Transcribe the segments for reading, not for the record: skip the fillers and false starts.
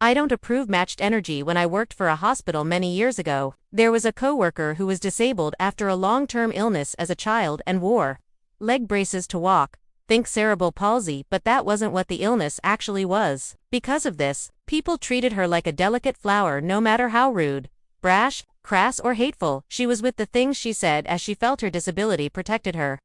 I don't approve matched energy. When I worked for a hospital many years ago, there was a coworker who was disabled after a long-term illness as a child and wore leg braces to walk. Think cerebral palsy, but that wasn't what the illness actually was. Because of this, people treated her like a delicate flower no matter how rude, brash, crass or hateful she was with the things she said, as she felt her disability protected her.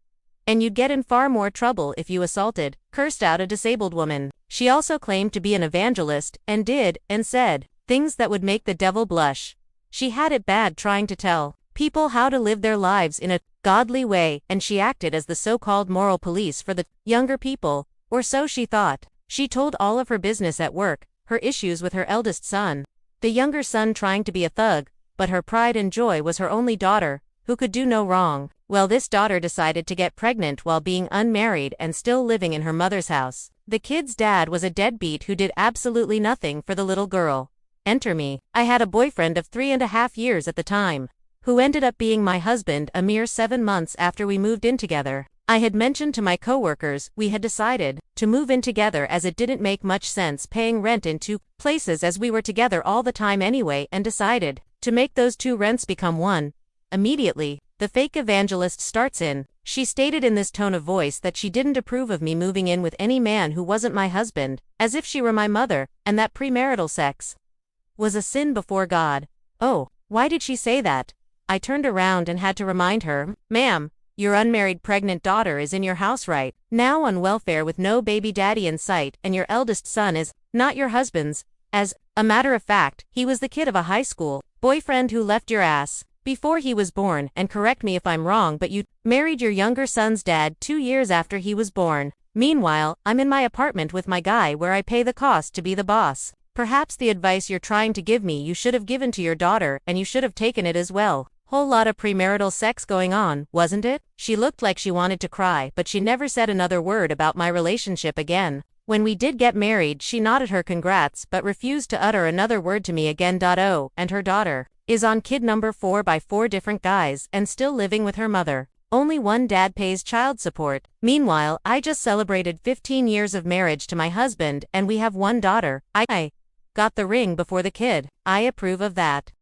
And you'd get in far more trouble if you assaulted, cursed out a disabled woman. She also claimed to be an evangelist, and did, and said, things that would make the devil blush. She had it bad trying to tell people how to live their lives in a godly way, and she acted as the so-called moral police for the younger people, or so she thought. She told all of her business at work, her issues with her eldest son, the younger son trying to be a thug, but her pride and joy was her only daughter, who could do no wrong. Well, this daughter decided to get pregnant while being unmarried and still living in her mother's house. The kid's dad was a deadbeat who did absolutely nothing for the little girl. Enter me. I had a boyfriend of 3.5 years at the time, who ended up being my husband a mere 7 months after we moved in together. I had mentioned to my coworkers we had decided to move in together as it didn't make much sense paying rent in two places as we were together all the time anyway, and decided to make those two rents become one. Immediately, the fake evangelist starts in. She stated in this tone of voice that she didn't approve of me moving in with any man who wasn't my husband, as if she were my mother, and that premarital sex was a sin before God. Oh, why did she say that? I turned around and had to remind her, ma'am, your unmarried pregnant daughter is in your house right now on welfare with no baby daddy in sight, and your eldest son is not your husband's. As a matter of fact, he was the kid of a high school boyfriend who left your ass before he was born, and correct me if I'm wrong, but you married your younger son's dad 2 years after he was born. Meanwhile, I'm in my apartment with my guy where I pay the cost to be the boss. Perhaps the advice you're trying to give me you should have given to your daughter, and you should have taken it as well. Whole lot of premarital sex going on, wasn't it? She looked like she wanted to cry, but she never said another word about my relationship again. When we did get married, she nodded her congrats but refused to utter another word to me again. Oh, and her daughter is on kid number 4 by 4 different guys and still living with her mother. Only one dad pays child support. Meanwhile, I just celebrated 15 years of marriage to my husband and we have one daughter. I got the ring before the kid. I approve of that.